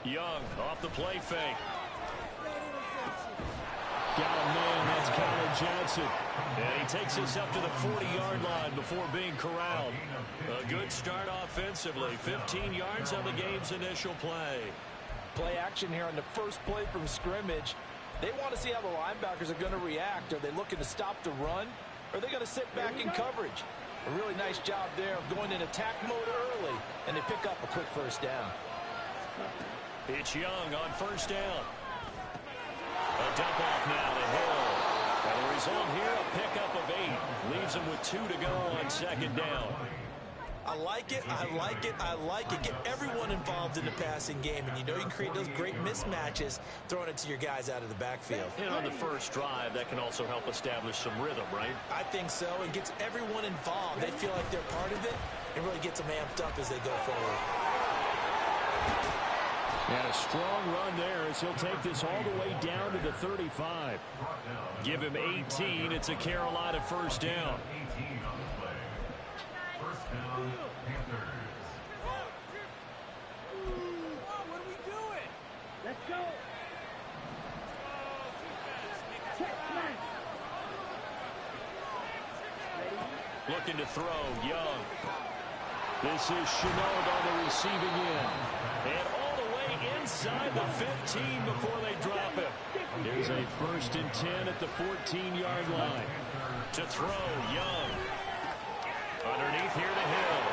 Young off the play fake. Got a man, that's Colin Johnson. And he takes us up to the 40-yard line before being corralled. A good start offensively. 15 yards on the game's initial play. Play action here on the first play from scrimmage. They want to see how the linebackers are going to react. Are they looking to stop the run? Or are they going to sit back in coverage? A really nice job there of going in attack mode early, and they pick up a quick first down. It's Young on first down. A dump off now to Hill. And the result here, a pickup of 8. Leaves him with 2 to go on second down. I like it, I like it, I like it. Get everyone involved in the passing game, and you know you can create those great mismatches throwing it to your guys out of the backfield. And on the first drive, that can also help establish some rhythm, right? I think so. It gets everyone involved. They feel like they're part of it. It really gets them amped up as they go forward. And a strong run there as he'll take this all the way down to the 35. Give him 18. It's a Carolina first down. Looking to throw, Young. This is Shenault on the receiving end. And all the way inside the 15 before they drop him. There's a 1st and 10 at the 14-yard line. To throw, Young. Underneath here to Hill.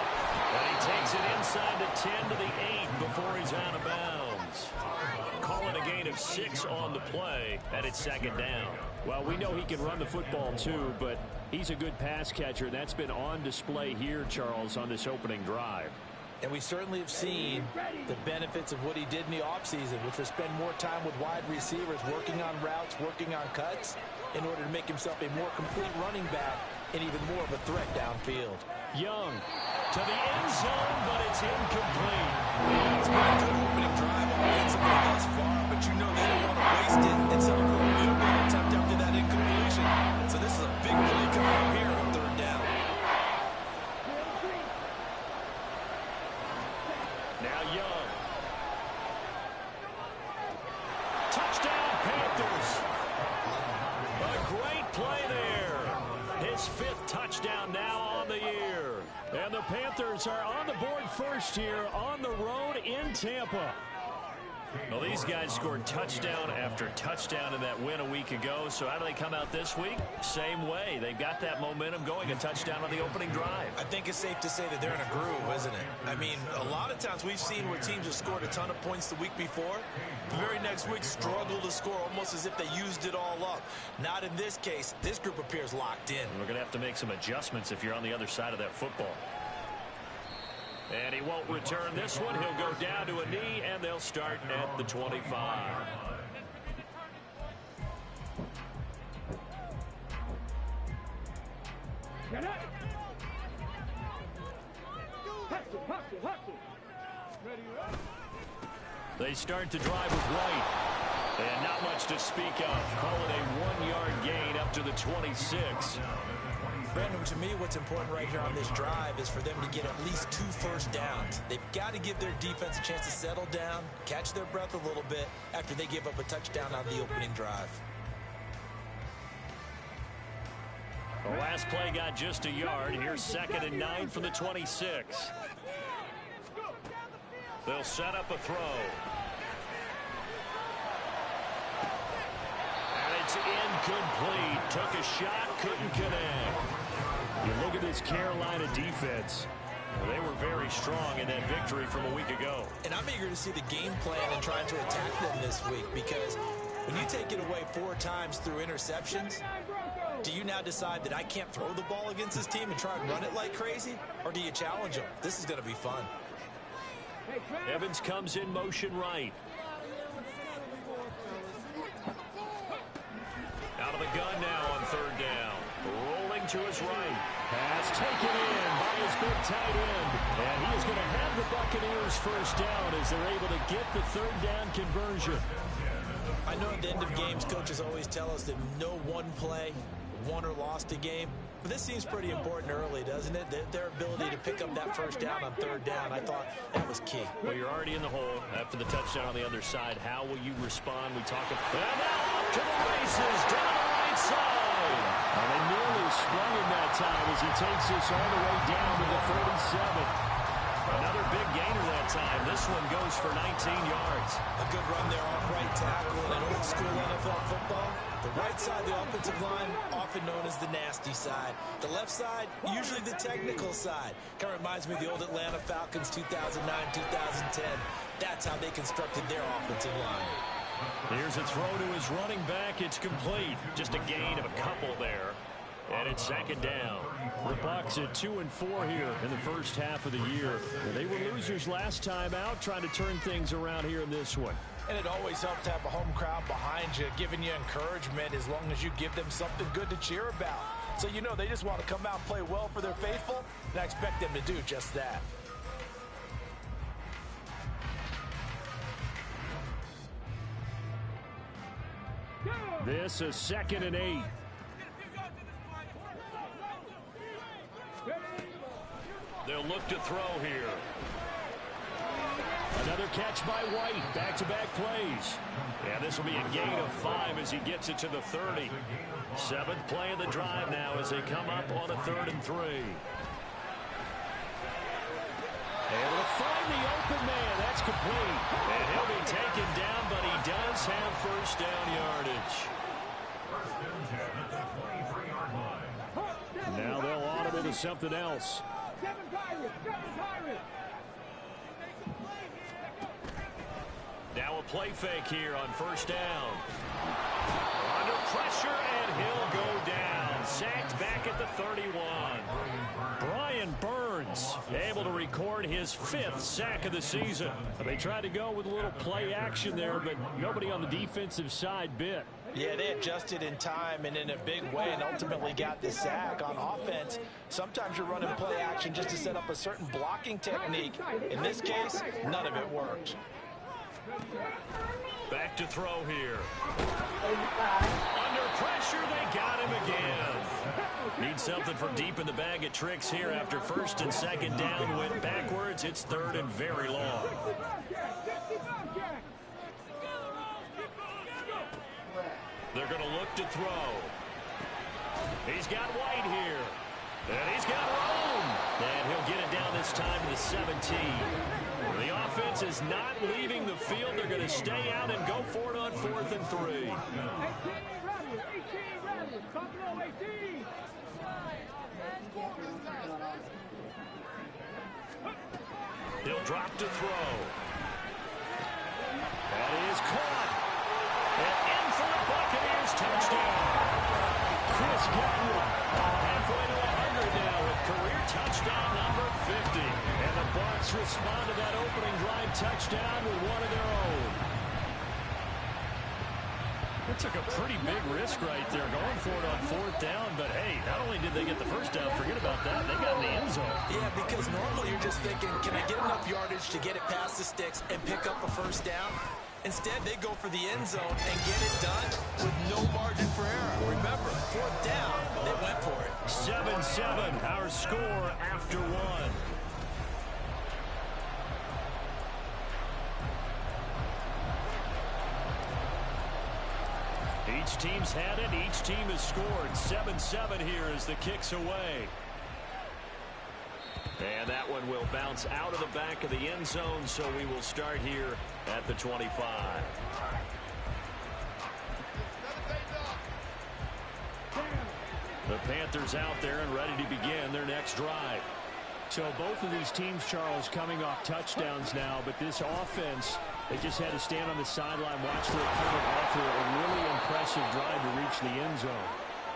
And he takes it inside the 10 to the 8 before he's out of bounds. Call it a gain of 6 on the play, and it's second down. Well, we know he can run the football too, but he's a good pass catcher. That's been on display here, Charles, on this opening drive. And we certainly have seen the benefits of what he did in the offseason, which was spend more time with wide receivers, working on routes, working on cuts, in order to make himself a more complete running back and even more of a threat downfield. Young to the end zone, but it's incomplete. It's been a good opening drive offensively thus far, but you know they don't want to waste it and settle for a field goal attempt after that incompletion. So this is a big play coming up here on third down. Now Young. Touchdown Panthers. A great play there. His 5th touchdown now on the year. And the Panthers are on the board first here on the road in Tampa. Well, these guys scored touchdown after touchdown in that win a week ago. So how do they come out this week? Same way. They've got that momentum going, a touchdown on the opening drive. I think it's safe to say that they're in a groove, isn't it? I mean, a lot of times we've seen where teams have scored a ton of points the week before. The very next week struggle to score almost as if they used it all up. Not in this case. This group appears locked in. We're going to have to make some adjustments if you're on the other side of that football. And he won't return this one. He'll go down to a knee, and they'll start at the 25. They start to drive with White. And not much to speak of. Call it a 1-yard gain up to the 26. Brandon, to me, what's important right here on this drive is for them to get at least 2 first downs. They've got to give their defense a chance to settle down, catch their breath a little bit after they give up a touchdown on the opening drive. The last play got just a yard. Here's 2nd and 9 from the 26. They'll set up a throw. And it's incomplete. Took a shot, couldn't connect. You look at this Carolina defense. They were very strong in that victory from a week ago. And I'm eager to see the game plan and trying to attack them this week, because when you take it away 4 times through interceptions, do you now decide that I can't throw the ball against this team and try and run it like crazy? Or do you challenge them? This is going to be fun. Evans comes in motion right. Out of the gun now on 3rd down. Rolling to his right. Pass taken in by his big tight end. And he is going to have the Buccaneers first down as they're able to get the 3rd down conversion. I know at the end of games, coaches always tell us that no one play won or lost a game. But this seems pretty important early, doesn't it? Their ability to pick up that first down on third down, I thought that was key. Well, you're already in the hole after the touchdown on the other side. How will you respond? We talk about... And now off to the races, down the right side. And they nearly sprung him that time as he takes this all the way down to the 47. Another big gainer that time. This one goes for 19 yards. A good run there off right tackle in an old school NFL football. The right side of the offensive line, often known as the nasty side. The left side, usually the technical side. Kind of reminds me of the old Atlanta Falcons 2009-2010. That's how they constructed their offensive line. Here's a throw to his running back. It's complete. Just a gain of a couple there. And it's second down. The Bucs at 2-4 here in the first half of the year. They were losers last time out, trying to turn things around here in this one. And it always helps to have a home crowd behind you, giving you encouragement as long as you give them something good to cheer about. So you know they just want to come out and play well for their faithful, and I expect them to do just that. This is 2nd and 8. They'll look to throw here. Another catch by White. Back-to-back plays. And this will be a gain of 5 as he gets it to the 30. 7th play of the drive now as they come up on a 3rd and 3. Able to find the open man. That's complete. And he'll be taken down, but he does have first down yardage. Now they'll audible to something else. Now a play fake here on first down. Under pressure, and he'll go down. Sacked back at the 31. Brian Burns able to record his 5th sack of the season. They tried to go with a little play action there, but nobody on the defensive side bit. Yeah, they adjusted in time and in a big way and ultimately got the sack. On offense, sometimes you're running play action just to set up a certain blocking technique. In this case, none of it worked. Back to throw here. Under pressure, they got him again. Need something from deep in the bag of tricks here after 1st and 2nd down. Went backwards. It's 3rd and very long. They're going to look to throw. He's got White here. And he's got Rome. And he'll get it down this time to the 17. The offense is not leaving the field. They're going to stay out and go for it on 4th and 3. He'll drop to throw. That is caught. And in for the Buccaneers touchdown. Chris Godwin halfway to 100 now with career touchdown number 50. And the Bucs respond to that opening drive touchdown with one of their own. That took a pretty big risk right there going for it on 4th down. But, hey, not only did they get the first down, forget about that, they got in the end zone. Yeah, because normally you're just thinking, can I get enough yardage to get it past the sticks and pick up a first down? Instead, they go for the end zone and get it done with no margin for error. Remember, 4th down, they went for it. 7-7, our score after 1. Each team's had it. Each team has scored. 7-7 here as the kick's away. And that one will bounce out of the back of the end zone, so we will start here at the 25. The Panthers out there and ready to begin their next drive. So both of these teams, Charles, coming off touchdowns now, but this offense, they just had to stand on the sideline, watch their opponent offer a really impressive drive to reach the end zone.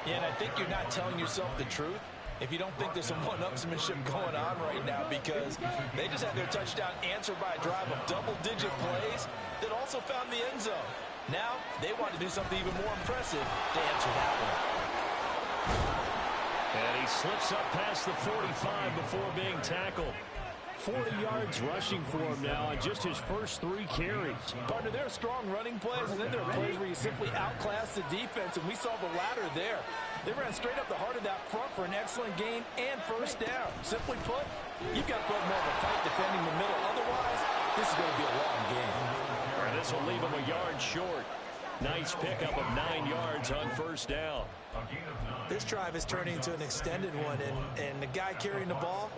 Yeah, and I think you're not telling yourself the truth if you don't think there's some one-upsmanship going on right now, because they just had their touchdown answered by a drive of double-digit plays that also found the end zone. Now, they want to do something even more impressive to answer that one. And he slips up past the 45 before being tackled. 40 yards rushing for him now on just his first 3 carries. Partner, there are strong running plays, and then there are plays where you simply outclass the defense, and we saw the latter there. They ran straight up the heart of that front for an excellent gain and first down. Simply put, you've got to put more of a fight defending the middle. Otherwise, this is going to be a long game. This will leave him a yard short. Nice pickup of 9 yards on first down. This drive is turning into an extended one, and the guy carrying the ball,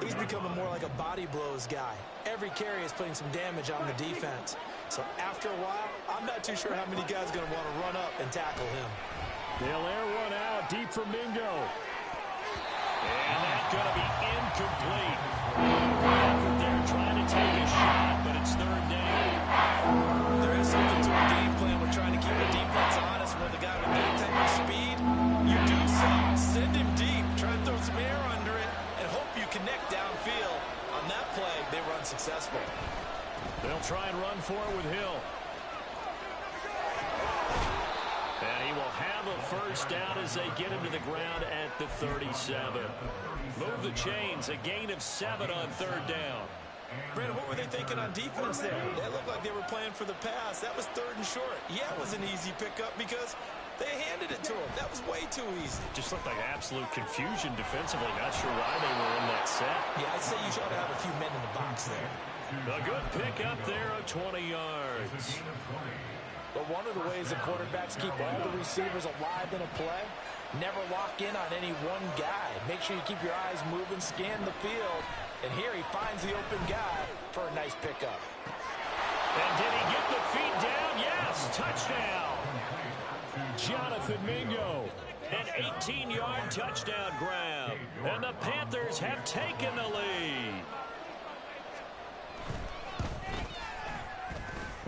he's becoming more like a body blows guy. Every carry is putting some damage on the defense. So after a while, I'm not too sure how many guys are going to want to run up and tackle him. They'll air one out deep for Mingo. And that's going to be incomplete. Good effort there trying to take a shot, but it's third down. There is something to a game plan. We're trying to keep the defense honest. When the guy with that type of speed, you do so. Send him deep. Try to throw some air under it and hope you connect downfield. On that play, they were unsuccessful. They'll try and run for it with Hill. And he will have a first down as they get him to the ground at the 37. Move the chains, a gain of 7 on third down. Brandon, what were they thinking on defense there? They looked like they were playing for the pass. That was third and short. Yeah, it was an easy pickup because they handed it to him. That was way too easy. Just looked like absolute confusion defensively. Not sure why they were in that set. Yeah, I'd say you should have a few men in the box there. A good pickup there of 20 yards. But one of the ways the quarterbacks keep all the receivers alive in a play, never lock in on any one guy. Make sure you keep your eyes moving, scan the field. And here he finds the open guy for a nice pickup. And did he get the feet down? Yes, touchdown. Jonathan Mingo, an 18-yard touchdown grab. And the Panthers have taken the lead.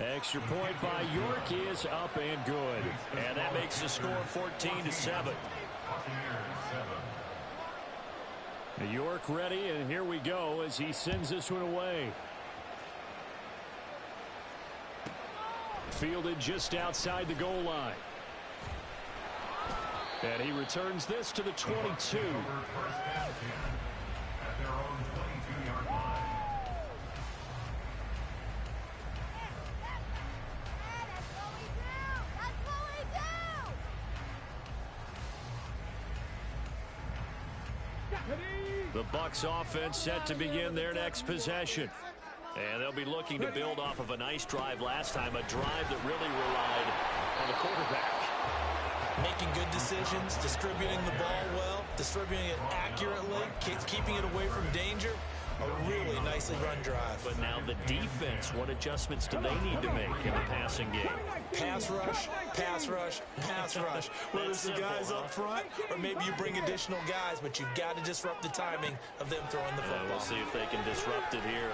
Extra point by York is up and good. And that makes the score 14-7. York ready, and here we go as he sends this one away. Fielded just outside the goal line. And he returns this to the 22. The Bucs offense set to begin their next possession. And they'll be looking to build off of a nice drive last time, a drive that really relied on the quarterback. Making good decisions, distributing the ball well, distributing it accurately, keeping it away from danger. A really nicely run drive. But now the defense, what adjustments do they need to make in the passing game? Pass rush, pass rush, pass rush. Whether it's the guys up front or maybe you bring additional guys, but you've got to disrupt the timing of them throwing the football. We'll see if they can disrupt it here.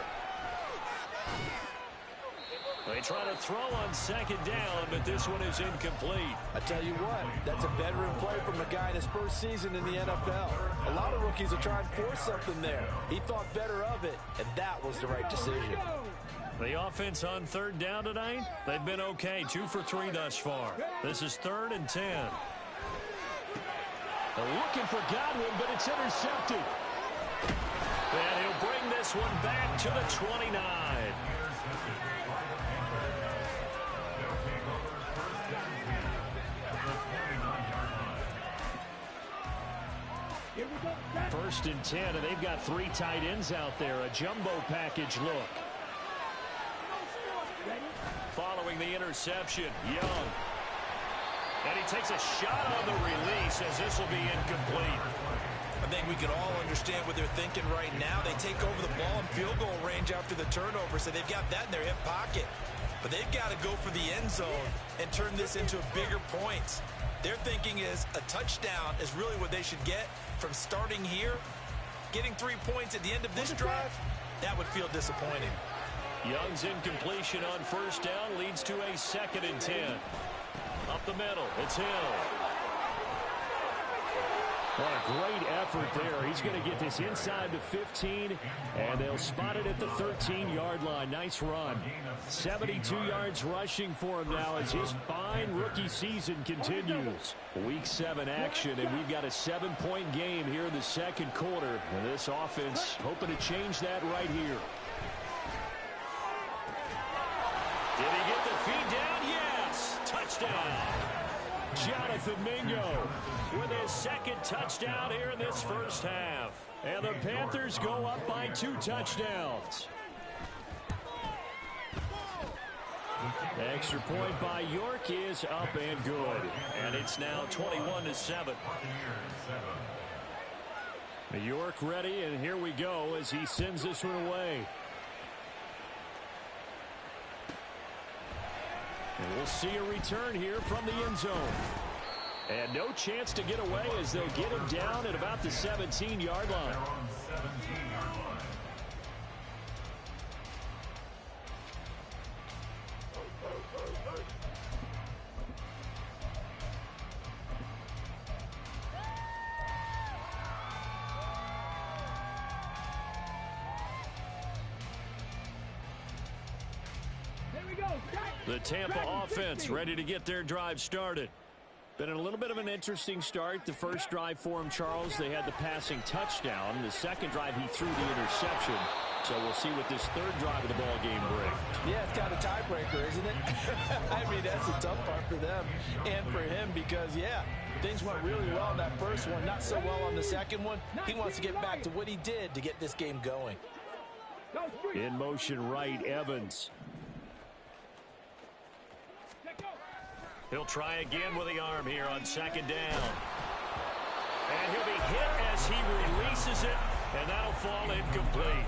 They try to throw on second down, but this one is incomplete. I tell you what, that's a veteran play from a guy in his first season in the NFL. A lot of rookies are trying to force something there. He thought better of it, and that was the right decision. The offense on third down tonight, they've been okay. 2 for 3 thus far. This is 3rd and 10. They're looking for Godwin, but it's intercepted. And he'll bring this one back to the 29. First and 10, and they've got 3 tight ends out there. A jumbo package look. Following the interception, Young. And he takes a shot on the release as this will be incomplete. I think we can all understand what they're thinking right now. They take over the ball in field goal range after the turnover, so they've got that in their hip pocket. But they've got to go for the end zone and turn this into bigger points. Their thinking is a touchdown is really what they should get from starting here. Getting 3 points at the end of this drive, that would feel disappointing. Young's incompletion on first down leads to a 2nd and 10. Up the middle, it's Hill. What a great effort there. He's going to get this inside the 15, and they'll spot it at the 13-yard line. Nice run. 72 yards rushing for him now as his fine rookie season continues. Week 7 action, and we've got a 7-point game here in the second quarter. And this offense hoping to change that right here. Did he get the feed down? Yes. Touchdown. Jonathan Mingo with his second touchdown here in this first half. And the Panthers go up by 2 touchdowns. The extra point by York is up and good. And it's now 21-7. York ready, and here we go as he sends this one away. And we'll see a return here from the end zone. And no chance to get away as they'll get him down at about the 17-yard line. The Tampa offense ready to get their drive started. Been a little bit of an interesting start. The first drive for him, Charles, they had the passing touchdown. The second drive, he threw the interception. So we'll see what this third drive of the ball game brings. Yeah, it's kind of a tiebreaker, isn't it? I mean, that's the tough part for them and for him because, yeah, things went really well in that first one, not so well on the second one. He wants to get back to what he did to get this game going. In motion right, Evans. He'll try again with the arm here on second down. And he'll be hit as he releases it, and that'll fall incomplete.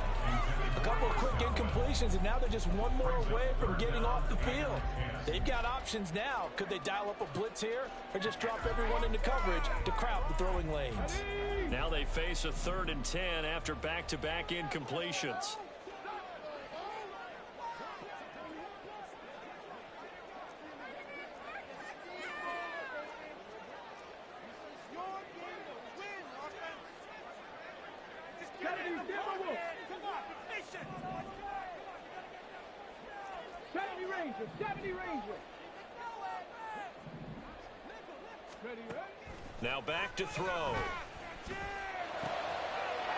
A couple of quick incompletions, and now they're just one more away from getting off the field. They've got options now. Could they dial up a blitz here or just drop everyone into coverage to crowd the throwing lanes? Now they face a 3rd and 10 after back-to-back incompletions. Now back to throw.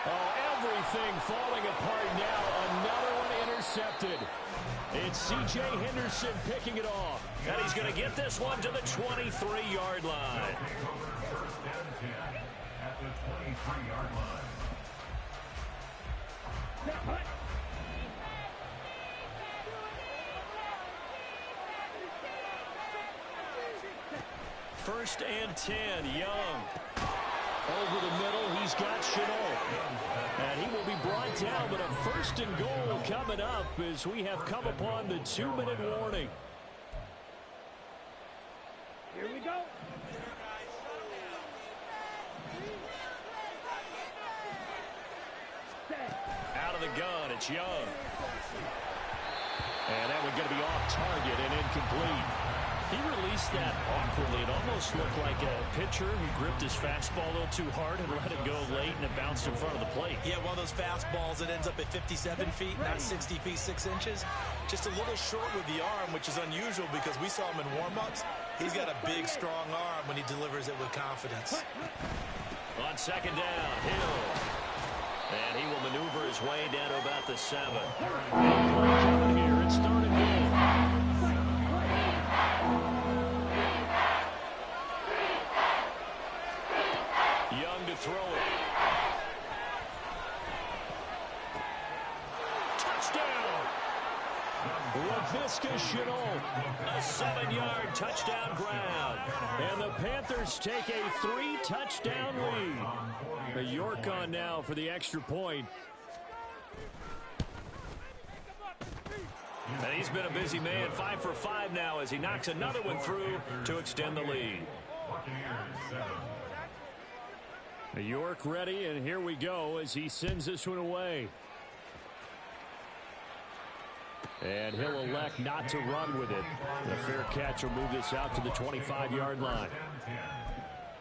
Oh, everything falling apart now. Another one intercepted. It's C.J. Henderson picking it off. And he's going to get this one to the 23-yard line. At the 23-yard line. First and 10, Young. Over the middle, he's got Shenault. And he will be brought down, but a 1st and goal coming up as we have come upon the 2-minute warning. Here we go. Out of the gun, it's Young. And that one's going to be off target and incomplete. He released that awkwardly. It almost looked like a pitcher who gripped his fastball a little too hard and let it go late, and it bounced in front of the plate. Yeah, one of those fastballs that ends up at 57 feet, not 60 feet, 6 inches. Just a little short with the arm, which is unusual because we saw him in warm-ups. He's got a big, strong arm when he delivers it with confidence. On second down, Hill. And he will maneuver his way down to about the 7. Here, it's 3rd and goal. Young to throw it. Touchdown! Laviska Shenault. A 7-yard touchdown grab. And the Panthers take a 3-touchdown lead. York on now for the extra point. And he's been a busy man, 5 for 5 now as he knocks another one through to extend the lead. York ready, and here we go as he sends this one away. And he'll elect not to run with it. The fair catch will move this out to the 25-yard line.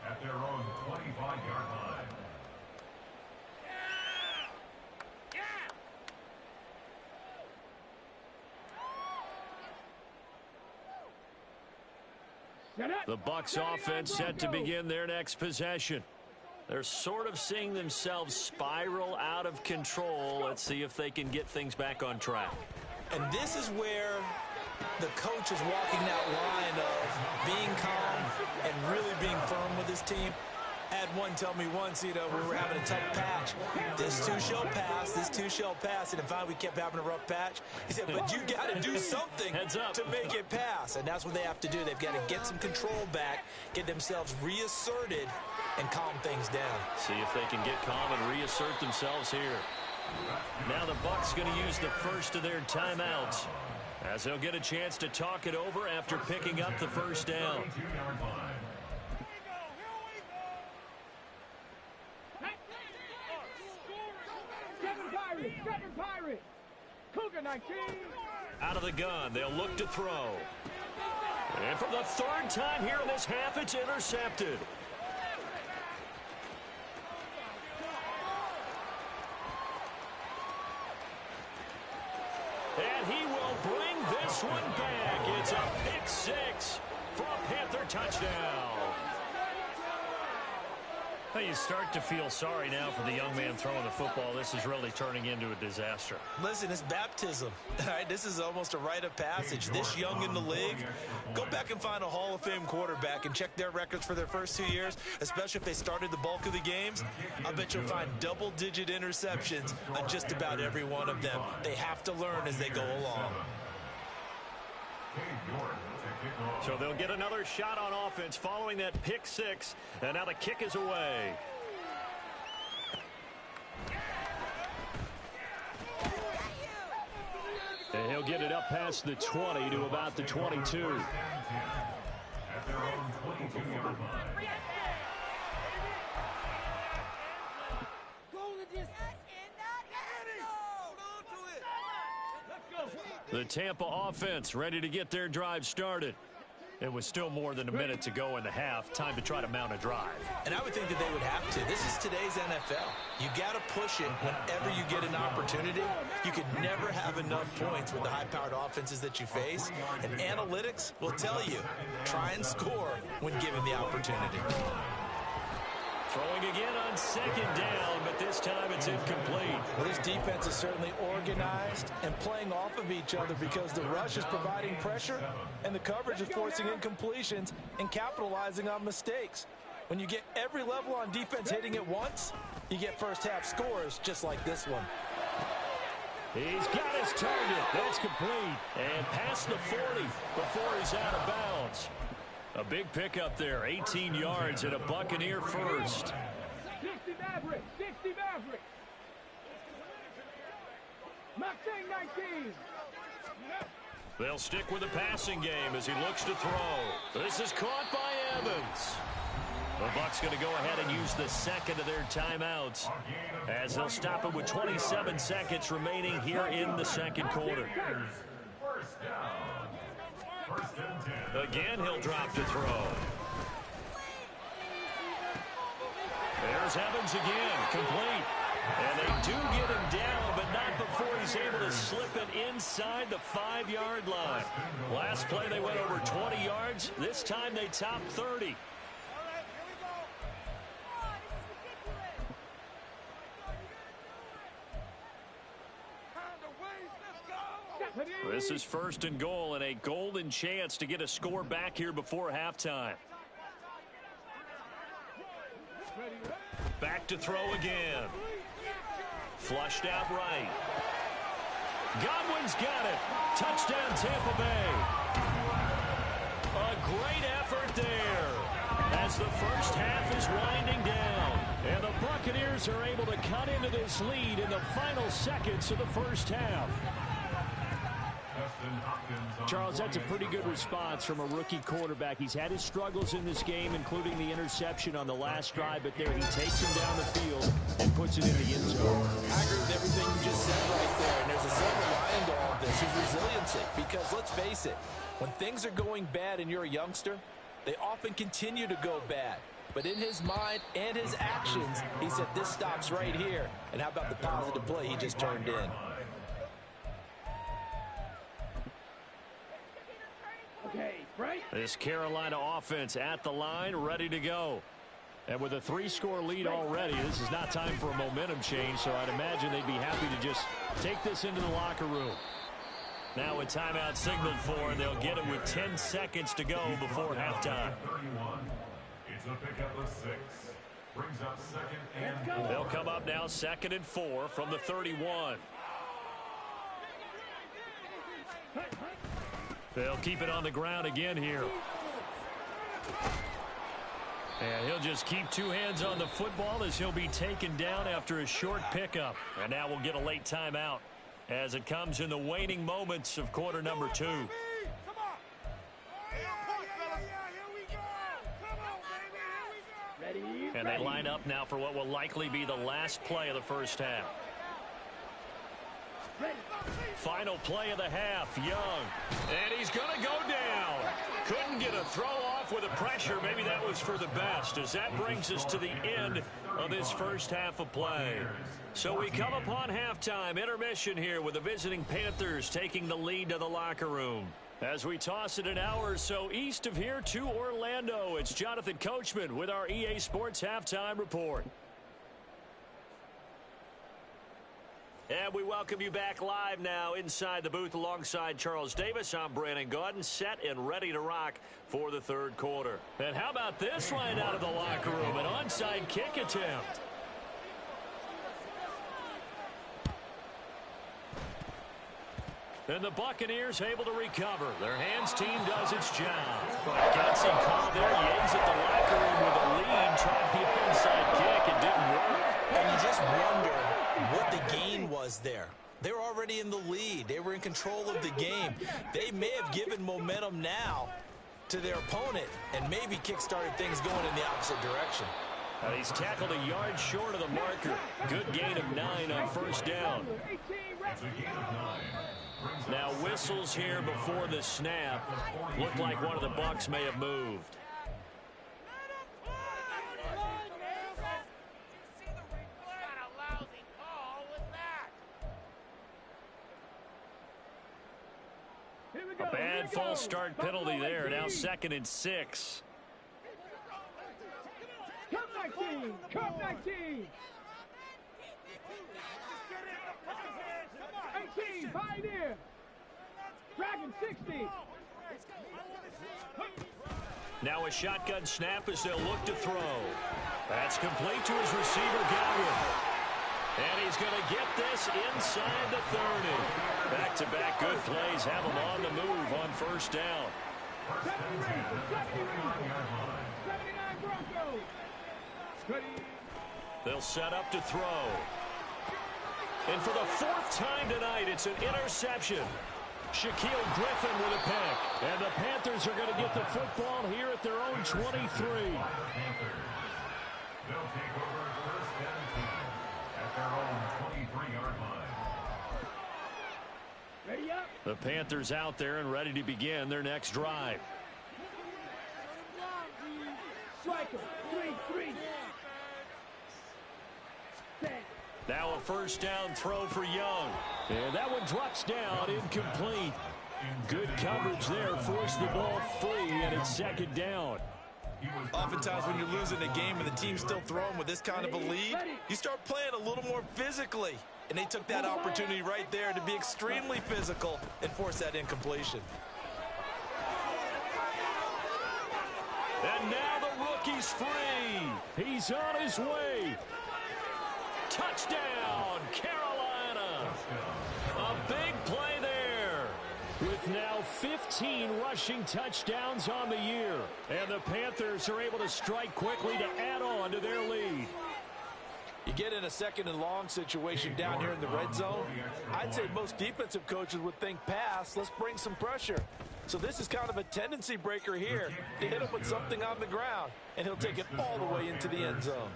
At at their own 25-yard line. The Bucs offense set to begin their next possession. They're sort of seeing themselves spiral out of control. Let's see if they can get things back on track. And this is where the coach is walking that line of being calm and really being firm with his team. I had one tell me once, we were having a tough patch. This too shall pass, this too shall pass. And finally we kept having a rough patch. He said, but you got to do something to make it pass. And that's what they have to do. They've got to get some control back, get themselves reasserted, and calm things down. See if they can get calm and reassert themselves here. Now the Bucs going to use the first of their timeouts, as they'll get a chance to talk it over after picking up the first down. Out of the gun, they'll look to throw. And for the third time here in this half, it's intercepted. And he will bring this one back. It's a pick six for a Panther touchdown. Well, you start to feel sorry now for the young man throwing the football. This is really turning into a disaster. Listen, it's baptism. All right, this is almost a rite of passage. This young in the league, go back and find a Hall of Fame quarterback and check their records for their first 2 years, especially if they started the bulk of the games. I bet you'll find double-digit interceptions on just about every one of them. They have to learn as they go along. So they'll get another shot on offense following that pick six, and now the kick is away. And he'll get it up past the 20 to about the 22. At their own 22-yard line. The Tampa offense ready to get their drive started. It was still more than a minute to go in the half. Time to try to mount a drive. And I would think that they would have to. This is today's NFL. You got to push it whenever you get an opportunity. You could never have enough points with the high-powered offenses that you face. And analytics will tell you, try and score when given the opportunity. Throwing again on second down, but this time it's incomplete. Well, this defense is certainly organized and playing off of each other because the rush is providing pressure and the coverage is forcing incompletions and capitalizing on mistakes. When you get every level on defense hitting at once, you get first half scores just like this one. He's got his target. That's complete. And past the 40 before he's out of bounds. A big pickup there, 18 yards and a Buccaneer first. 60 Maverick, 60 Maverick. Mustang 19. They'll stick with the passing game as he looks to throw. This is caught by Evans. The Bucs going to go ahead and use the second of their timeouts as they'll stop it with 27 seconds remaining here in the second quarter. First down. First and 10. Again, he'll drop to throw. There's Evans again, complete. And they do get him down, but not before he's able to slip it inside the 5-yard line. Last play, they went over 20 yards. This time, they topped 30. This is first and goal and a golden chance to get a score back here before halftime. Back to throw again. Flushed out right. Godwin's got it. Touchdown Tampa Bay. A great effort there as the first half is winding down. And the Buccaneers are able to cut into this lead in the final seconds of the first half. Charles, that's a pretty good response from a rookie quarterback. He's had his struggles in this game, including the interception on the last drive, but there he takes him down the field and puts it in the end zone. I agree with everything you just said right there, and there's a silver lining to all of this, is resiliency. Because let's face it, when things are going bad and you're a youngster, they often continue to go bad. But in his mind and his actions, he said this stops right here. And how about the positive play he just turned in? Okay, break. This Carolina offense at the line, ready to go. And with a 3-score lead already, this is not time for a momentum change, so I'd imagine they'd be happy to just take this into the locker room. Now a timeout signaled for, and they'll get it with 10 seconds to go before halftime. 31. It's a pickup of 6. Brings up 2nd and 4. They'll come up now 2nd and 4 from the 31. They'll keep it on the ground again here. And he'll just keep 2 hands on the football as he'll be taken down after a short pickup. And now we'll get a late timeout as it comes in the waning moments of quarter number 2. And they line up now for what will likely be the last play of the first half. Final play of the half, Young. And he's going to go down. Couldn't get a throw off with the pressure. Maybe that was for the best, as that brings us to the end of this first half of play. So we come upon halftime, intermission here with the visiting Panthers taking the lead to the locker room. As we toss it an hour or so east of here to Orlando, it's Jonathan Coachman with our EA Sports Halftime Report. And we welcome you back live now inside the booth alongside Charles Davis. I'm Brandon Gaudin, set and ready to rock for the third quarter. And how about this right out of the locker room? An onside kick attempt. And the Buccaneers able to recover. Their hands team does its job. Gutsy call there. Yates at the locker room with a lead. Tried the onside kick. It didn't work. And you just wonder what the gain was there. They were already in the lead. They were in control of the game. They may have given momentum now to their opponent and maybe kick-started things going in the opposite direction. He's tackled a yard short of the marker. Good gain of 9 on first down. It's a gain of 9. Now whistles here before the snap. Looked like one of the Bucs may have moved. A bad false start penalty there. Now 2nd and 6. Come 19! Come 19! 18, Pioneer! Dragon 60! Now a shotgun snap as they'll look to throw. That's complete to his receiver, Godwin. And he's going to get this inside the 30. Back-to-back good plays have him on the move on first down. 79 Broncos! They'll set up to throw. And for the 4th time tonight, it's an interception. Shaquille Griffin with a pick. And the Panthers are going to get the football here at their own 23. They'll take over 1st and 10 at their own 23-yard line. Ready up! The Panthers out there and ready to begin their next drive. Striker, 3-3. Now a first down throw for Young. And that one drops down, incomplete. Good coverage there, forced the ball free, and it's 2nd down. Oftentimes when you're losing a game and the team's still throwing with this kind of a lead, you start playing a little more physically. And they took that opportunity right there to be extremely physical and force that incompletion. And now the rookie's free. He's on his way. Touchdown, Carolina. A big play there. With now 15 rushing touchdowns on the year. And the Panthers are able to strike quickly to add on to their lead. You get in a 2nd and long situation down here in the red zone. I'd say most defensive coaches would think pass. Let's bring some pressure. So this is kind of a tendency breaker here to hit him with something on the ground. And he'll take it all the way into the end zone.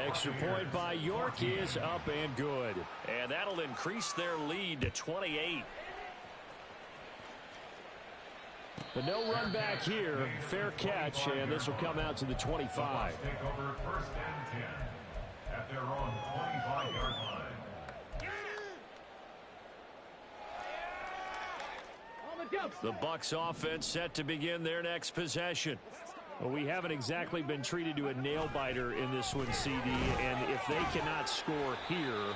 Extra point by York is up and good. And that'll increase their lead to 28. But no run back here. Fair catch, and this will come out to the 25. Take over first and 10 at their own 25-yard line. The Bucs offense set to begin their next possession. Well, we haven't exactly been treated to a nail-biter in this one, CD, and if they cannot score here,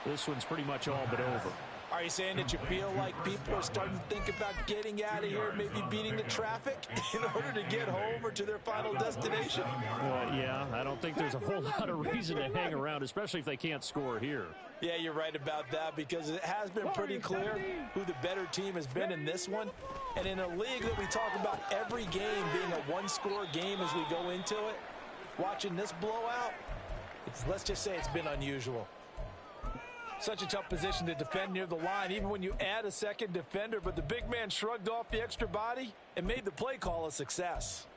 this one's pretty much all but over. Are you saying that you feel like people are starting to think about getting out of here, maybe beating the traffic in order to get home or to their final destination? Yeah, I don't think there's a whole lot of reason to hang around, especially if they can't score here. Yeah, you're right about that, because it has been pretty clear who the better team has been in this one. And in a league that we talk about every game being a one-score game as we go into it, watching this blowout, let's just say it's been unusual. Such a tough position to defend near the line, even when you add a second defender, but the big man shrugged off the extra body and made the play call a success.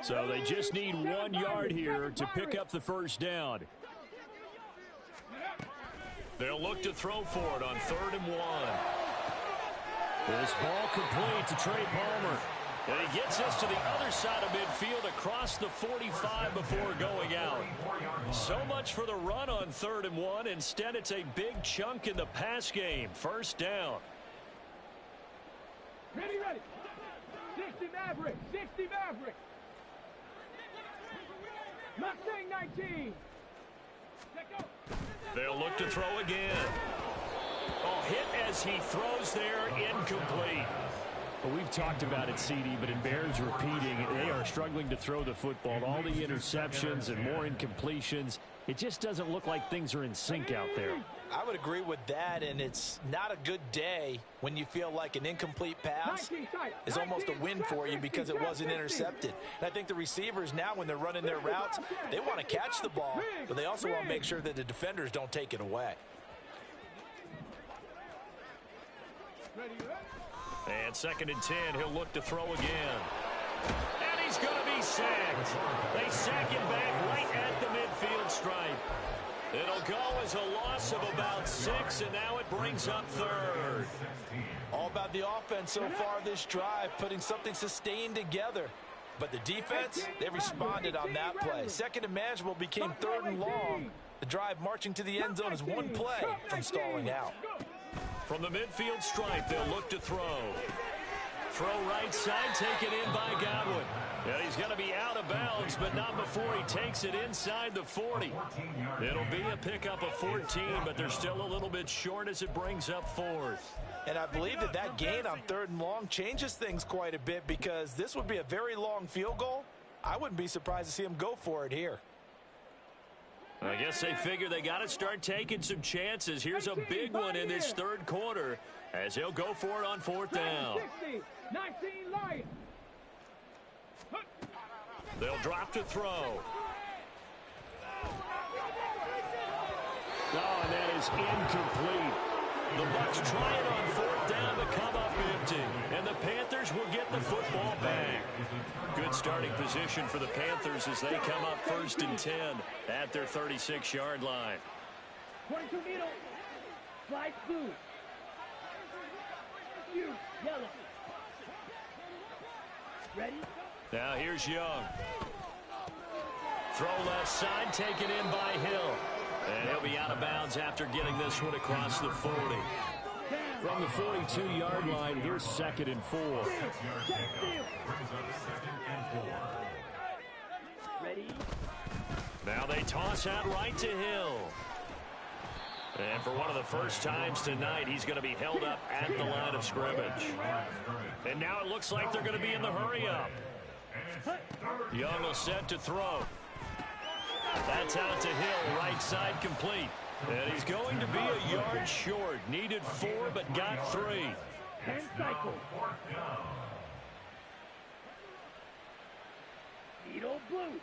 So they just need 1 yard here to pick up the first down. They'll look to throw for it on 3rd and 1. This ball complete to Trey Palmer. And he gets us to the other side of midfield across the 45 before going out. So much for the run on 3rd and 1. Instead, it's a big chunk in the pass game. First down. Ready. 60 Maverick. 60 Maverick. Mustang 19. They'll look to throw again. Oh, hit as he throws there, incomplete. Well, we've talked about it, CD, but it bears repeating. They are struggling to throw the football. All the interceptions and more incompletions. It just doesn't look like things are in sync out there. I would agree with that, and it's not a good day when you feel like an incomplete pass is almost a win for you because it wasn't intercepted. And I think the receivers now, when they're running their routes, they want to catch the ball, but they also want to make sure that the defenders don't take it away. And 2nd and 10, he'll look to throw again. And he's going to be sacked. They sack him back right at the midfield stripe. It'll go as a loss of about 6, and now it brings up 3rd. All about the offense so far this drive, putting something sustained together. But the defense, they responded on that play. 2nd and manageable became 3rd and long. The drive marching to the end zone is one play from stalling out. From the midfield stripe, they'll look to throw. Throw right side, taken in by Godwin. Yeah, he's going to be out of bounds, but not before he takes it inside the 40. It'll be a pickup of 14, but they're still a little bit short as it brings up 4th. And I believe that gain on 3rd and long changes things quite a bit, because this would be a very long field goal. I wouldn't be surprised to see him go for it here. I guess they figure they got to start taking some chances. Here's a big one in this 3rd quarter as he'll go for it on 4th down. 19 Lions. They'll drop to throw. Oh, and that is incomplete. The Bucs try it on 4th down to come up empty, and the Panthers will get the football back. Good starting position for the Panthers as they come up 1st and 10 at their 36-yard line. 22 middle. Slide blue. You, yellow. Ready? Now here's Young. Throw left side, taken in by Hill. And he'll be out of bounds after getting this one across the 40. From the 42-yard line, here's 2nd and 4. Ready? Now they toss out right to Hill. And for one of the first times tonight, he's going to be held up at the line of scrimmage. And now it looks like they're going to be in the hurry-up. Young will set to throw. That's out to Hill, right side complete. And he's going to be a yard short. Needed 4, but got 3. And cycle. Needle blue.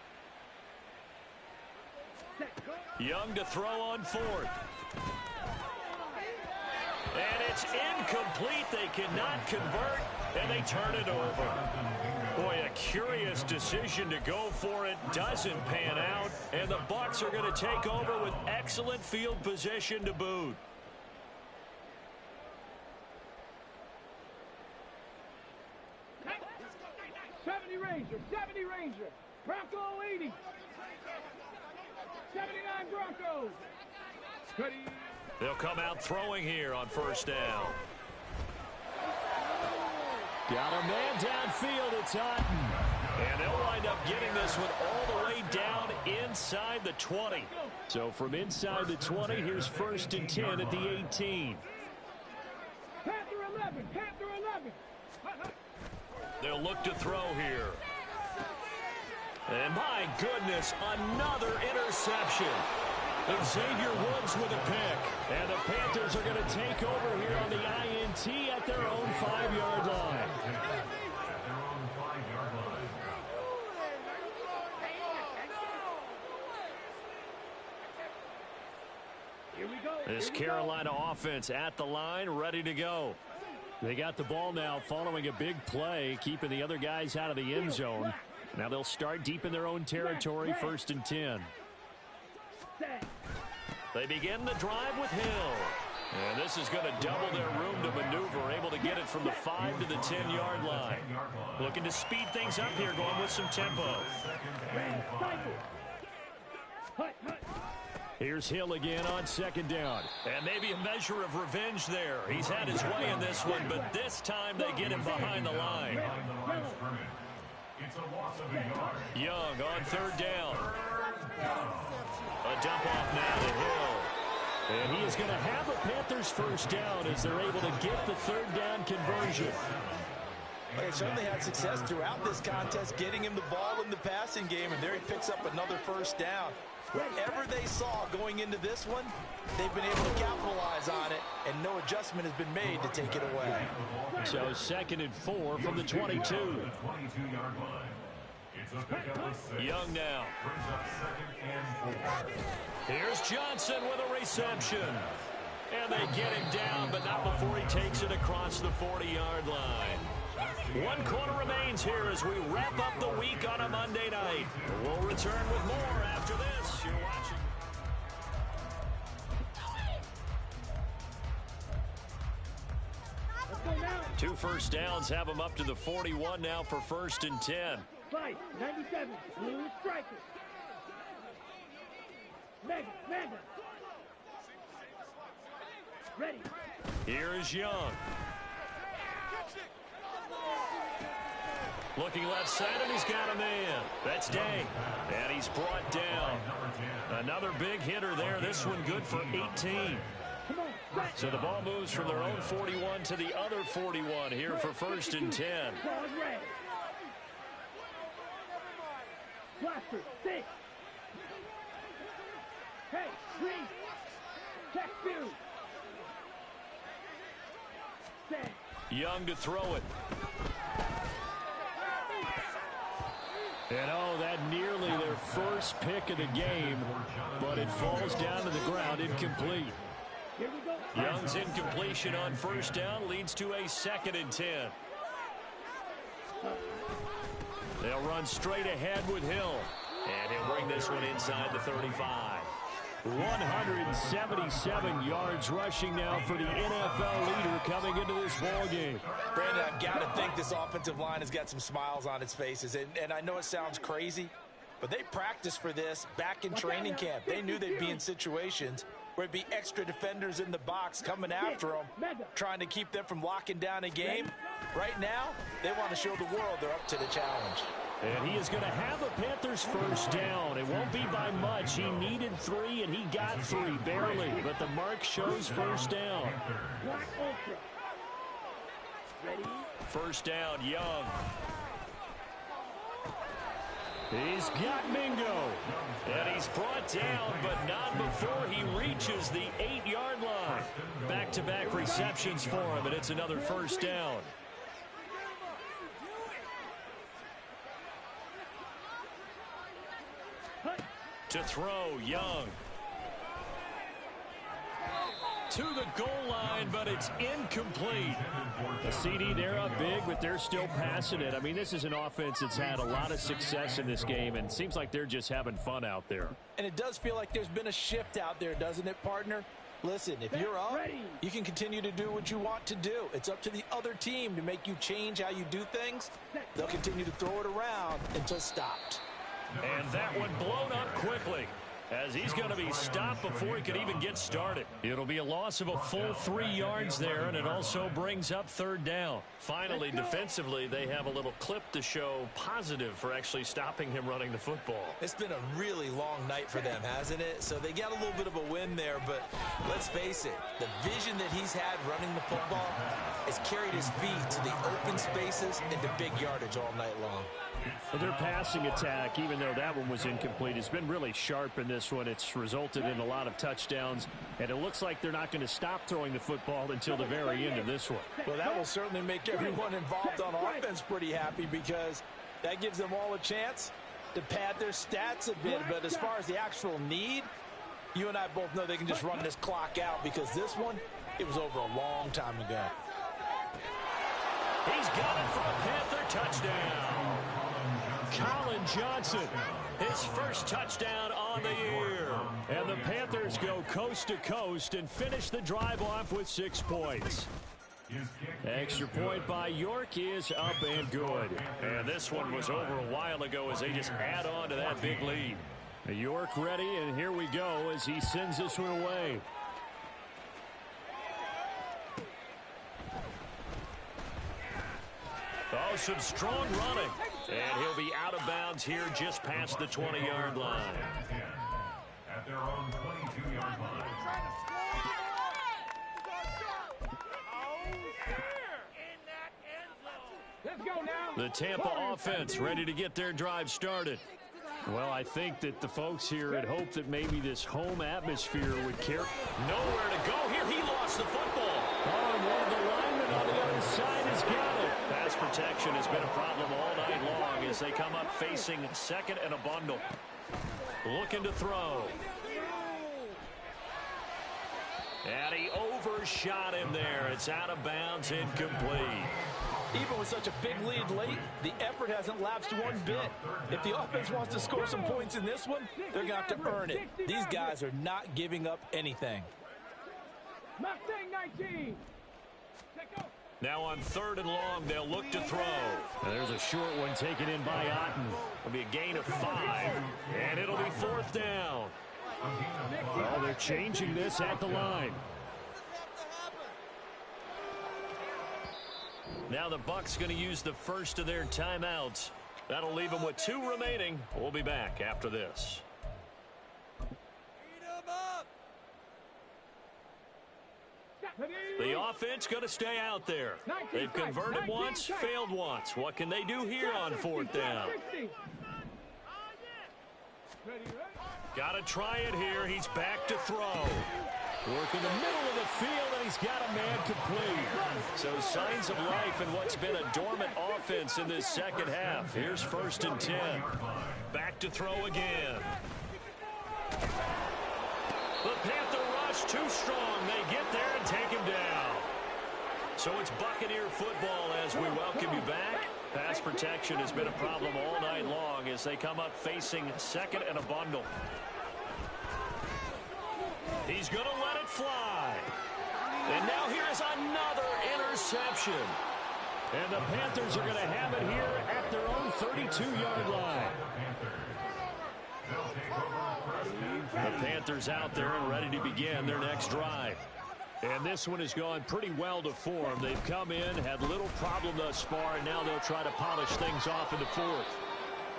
Set, go. Young to throw on 4th. And it's incomplete. They cannot convert, and they turn it over. Boy, a curious decision to go for it. Doesn't pan out, and the Bucs are going to take over with excellent field position to boot. 70 Ranger, 70 Ranger. Bronco 80. 79 Broncos. Ready. They'll come out throwing here on first down. Got a man downfield. It's Otten. And they'll wind up getting this one all the way down inside the 20. So from inside the 20, here's 1st and 10 at the 18. Panther 11, Panther 11. They'll look to throw here. And my goodness, another interception. Xavier Woods with a pick. And the Panthers are going to take over here on the INT at their own 5-yard line. Here we go. This Carolina offense at the line, ready to go. They got the ball now following a big play, keeping the other guys out of the end zone. Now they'll start deep in their own territory, 1st and 10. They begin the drive with Hill. And this is going to double their room to maneuver, able to get it from the 5 to the 10-yard line. Looking to speed things up here, going with some tempo. Here's Hill again on 2nd down. And maybe a measure of revenge there. He's had his way in this one, but this time they get him behind the line. Young on 3rd down. A dump off now to Hill. And he is going to have a Panthers 1st down as they're able to get the 3rd down conversion. They certainly had success throughout this contest, getting him the ball in the passing game, and there he picks up another 1st down. Whatever they saw going into this one, they've been able to capitalize on it, and no adjustment has been made to take it away. So 2nd and 4 from the 22. Young now. Here's Johnson with a reception. And they get him down, but not before he takes it across the 40-yard line. 1 quarter remains here as we wrap up the week on a Monday night. We'll return with more after this. You're watching. Two 1st downs have them up to the 41 now for 1st and 10. Fight, 97, blue striker. Mega. Ready. Here is Young. Looking left side, and he's got a man. That's Day. And he's brought down. Another big hitter there. This one good for 18. So the ball moves from their own 41 to the other 41 here for 1st and 10. Blaster, 6. Hey, 3. Check 2. Set. Young to throw it. And oh, that nearly their first pick of the game, but it falls down to the ground incomplete. Here we go. Young's incompletion on 1st down leads to a 2nd and 10. They'll run straight ahead with Hill. And he'll bring this one inside the 35. 177 yards rushing now for the NFL leader coming into this ball game. Brandon, I've got to think this offensive line has got some smiles on its faces. And I know it sounds crazy, but they practiced for this back in training camp. They knew they'd be in situations where it'd be extra defenders in the box coming after them, trying to keep them from locking down a game. Right now, they want to show the world they're up to the challenge. And he is going to have a Panthers 1st down. It won't be by much. He needed 3, and he got 3, barely. But the mark shows 1st down. Black Ultra. Ready? 1st down, Young. He's got Mingo. And he's brought down, but not before he reaches the 8-yard line. Back-to-back receptions for him, and it's another 1st down. To throw, Young. To the goal line, but it's incomplete. The CD, they're up big, but they're still passing it. I mean, this is an offense that's had a lot of success in this game, and it seems like they're just having fun out there. And it does feel like there's been a shift out there, doesn't it, partner? Listen, if you're up, you can continue to do what you want to do. It's up to the other team to make you change how you do things. They'll continue to throw it around until stopped. And that one blown up quickly, as he's going to be stopped before he could even get started. It'll be a loss of a full 3 yards there, and it also brings up third down. Finally, defensively, they have a little clip to show positive for actually stopping him running the football. It's been a really long night for them, hasn't it? So they got a little bit of a win there, but let's face it, the vision that he's had running the football has carried his feet to the open spaces and to big yardage all night long. Well, their passing attack, even though that one was incomplete, has been really sharp in this one. It's resulted in a lot of touchdowns, and it looks like they're not going to stop throwing the football until the very end of this one. Well, that will certainly make everyone involved on offense pretty happy, because that gives them all a chance to pad their stats a bit. But as far as the actual need, you and I both know they can just run this clock out, because this one, it was over a long time ago. He's got it for a Panther touchdown. Colin Johnson, his first touchdown on the year. And the Panthers go coast to coast and finish the drive off with 6 points. Extra point by York is up and good. And this one was over a while ago as they just add on to that big lead. York ready, and here we go as he sends this one away. Oh, some strong running. And he'll be out of bounds here just past the 20-yard line. At their own 22-yard line. Let's go now. The Tampa offense ready to get their drive started. Well, I think that the folks here had hoped that maybe this home atmosphere would carry. Nowhere to go here. He lost the football. Oh, and one of the linemen on the other side has got it. Pass protection has been a problem all night long as they come up facing second and a bundle. Looking to throw. And he overshot him there. It's out of bounds, incomplete. Even with such a big lead late, the effort hasn't lapsed one bit. If the offense wants to score some points in this one, they're going to have to earn it. These guys are not giving up anything. Mustang 19. Now on 3rd and long, they'll look to throw. And there's a short one taken in by Otten. It'll be a gain of 5, and it'll be 4th down. Well, they're changing this at the line. Now the Bucs going to use the first of their timeouts. That'll leave them with 2 remaining. We'll be back after this. The offense going to stay out there. They've converted once, failed once. What can they do here on 4th down? Got to try it here. He's back to throw. Work in the middle of the field, and he's got a man complete. So signs of life in what's been a dormant offense in this second half. Here's 1st and 10. Back to throw again. The Panther rush too strong. They get there and take him down. So it's Buccaneer football as we welcome you back. Pass protection has been a problem all night long as they come up facing second and a bundle. He's going to let it fly. And now here's another interception. And the Panthers are going to have it here at their own 32-yard line. The Panthers out there and ready to begin their next drive. And this one has gone pretty well to form. They've come in, had little problem thus far, and now they'll try to polish things off in the 4th.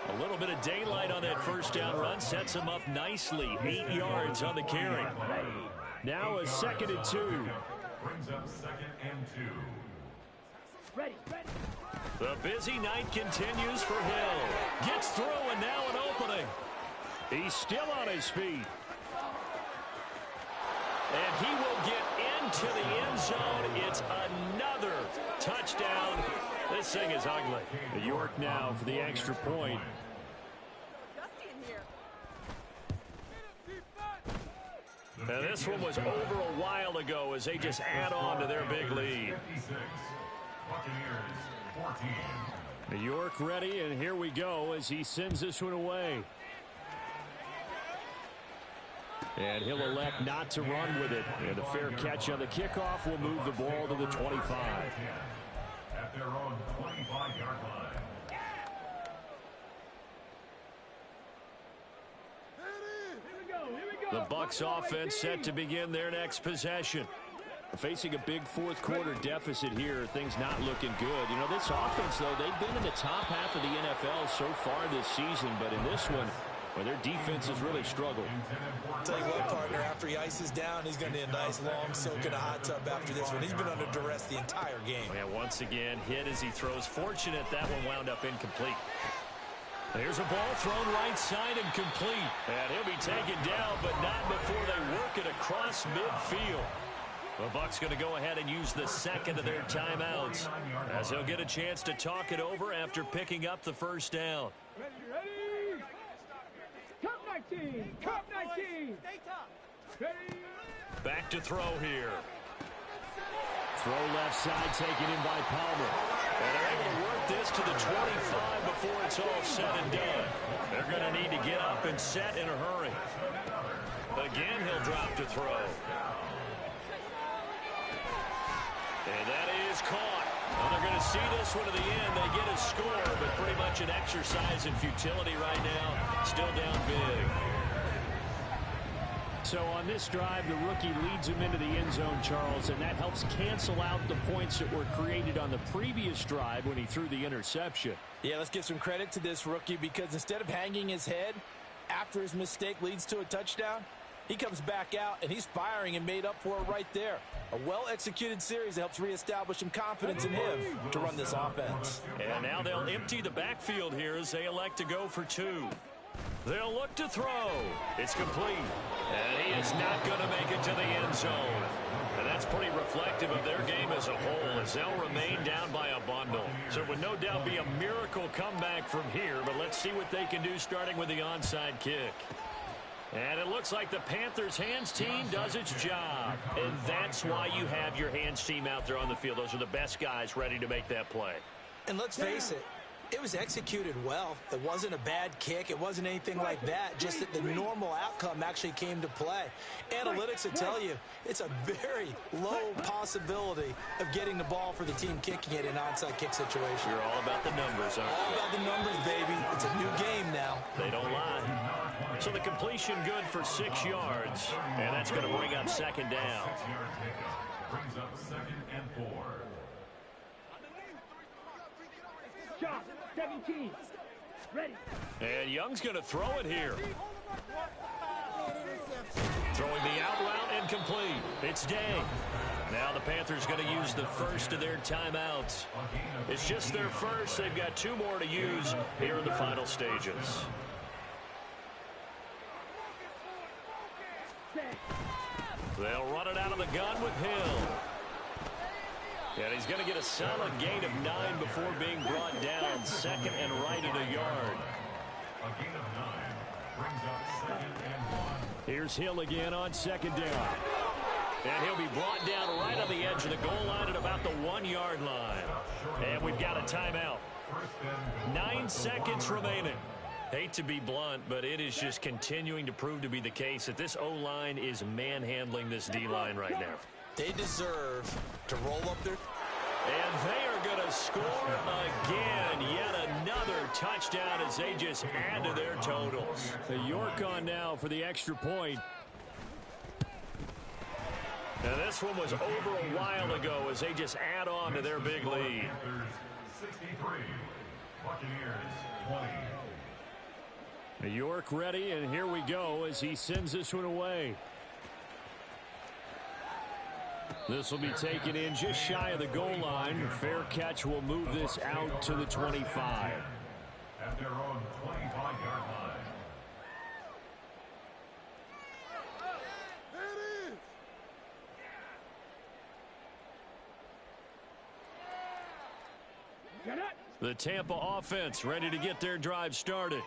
A little bit of daylight on that first down run sets them up nicely. 8 yards on the carry. Now a 2nd and 2. Brings up 2nd and 2. Ready. The busy night continues for Hill. Gets through and now an opening. He's still on his feet. And he will get into the end zone. It's another touchdown. This thing is ugly. York now for the extra point. And this one was over a while ago as they just add on to their big lead. 56. Buccaneers 14. York ready, and here we go as he sends this one away. And he'll elect not to run with it. And a fair catch on the kickoff will move the ball to the 25. At their own 25-yard line. The Bucs offense set to begin their next possession. Facing a big fourth quarter deficit here, things not looking good. You know, this offense, though, they've been in the top half of the NFL so far this season, but in this one, well, their defense has really struggled. I'll tell you what, partner, after he ices down, he's going to need a nice long soak in a hot tub after this one. He's been under duress the entire game. Yeah, once again, hit as he throws. Fortunate that one wound up incomplete. Here's a ball thrown right side and complete. And he'll be taken down, but not before they work it across midfield. The Bucs going to go ahead and use the second of their timeouts as they'll get a chance to talk it over after picking up the first down. Ready? Cup 19! Cup 19! Stay tough. Ready? Back to throw here. Throw left side taken in by Palmer. And they're able to work this to the 25 before it's all said and done. They're going to need to get up and set in a hurry. Again, he'll drop to throw. And that is caught. Well, they're going to see this one to the end. They get a score, but pretty much an exercise in futility right now. Still down big. So on this drive, the rookie leads him into the end zone, Charles, and that helps cancel out the points that were created on the previous drive when he threw the interception. Yeah, let's give some credit to this rookie because instead of hanging his head after his mistake leads to a touchdown, he comes back out and he's firing and made up for it right there. A well-executed series that helps reestablish some confidence in him to run this offense. And now they'll empty the backfield here as they elect to go for two. They'll look to throw. It's complete. And he is not going to make it to the end zone. And that's pretty reflective of their game as a whole as they'll remain down by a bundle. So it would no doubt be a miracle comeback from here, but let's see what they can do starting with the onside kick. And it looks like the Panthers' hands team does its job. And that's why you have your hands team out there on the field. Those are the best guys ready to make that play. And let's face it, it was executed well. It wasn't a bad kick. It wasn't anything like that. Just that the normal outcome actually came to play. Analytics will tell you it's a very low possibility of getting the ball for the team kicking it in an onside kick situation. You're all about the numbers, aren't you? All about the numbers, baby. It's a new game now. They don't lie. So the completion good for 6 yards. And that's going to bring up second down. 6-yard pickup brings up 2nd and 4. Shot 17. Ready. And Young's going to throw it here. Throwing the out route and complete. It's Day. Now the Panthers going to use the first of their timeouts. It's just their first. They've got 2 more to use here in the final stages. They'll run it out of the gun with Hill. And he's going to get a solid gain of 9 before being brought down. Second and right at a yard. A gain of 9 brings up 2nd and 1. Here's Hill again on second down. And he'll be brought down right on the edge of the goal line at about the 1-yard line. And we've got a timeout. 9 seconds remaining. Hate to be blunt, but it is just continuing to prove to be the case that this O-line is manhandling this D-line right now. They deserve to roll up their... And they are going to score again. Yet another touchdown as they just add to their totals. The York on now for the extra point. Now this one was over a while ago as they just add on to their big lead. Panthers 63. Buccaneers 20. New York ready, and here we go as he sends this one away. This will be taken in just shy of the goal line. Fair catch will move this out to the 25. At their own 25-yard line. The Tampa offense ready to get their drive started.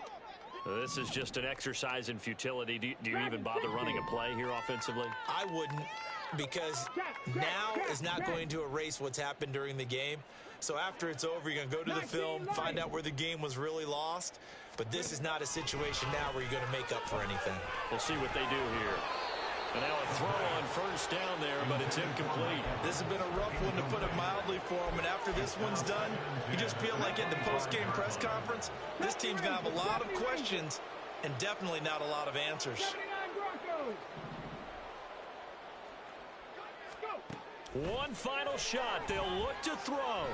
This is just an exercise in futility. Do you even bother running a play here offensively? I wouldn't, because now is not going to erase what's happened during the game. So after it's over, you're going to go to the film, find out where the game was really lost. But this is not a situation now where you're going to make up for anything. We'll see what they do here. And now a throw on first down there, but it's incomplete. This has been a rough one, to put it mildly, for him. And after this one's done, you just feel like in the post-game press conference, this team's going to have a lot of questions and definitely not a lot of answers. 79 Broncos. One final shot. They'll look to throw.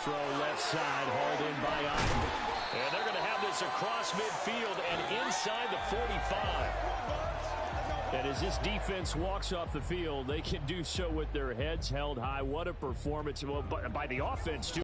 Throw left side, hauled in by Ivan. And they're going to have this across midfield and inside the 45. And as this defense walks off the field, they can do so with their heads held high. What a performance by the offense, too.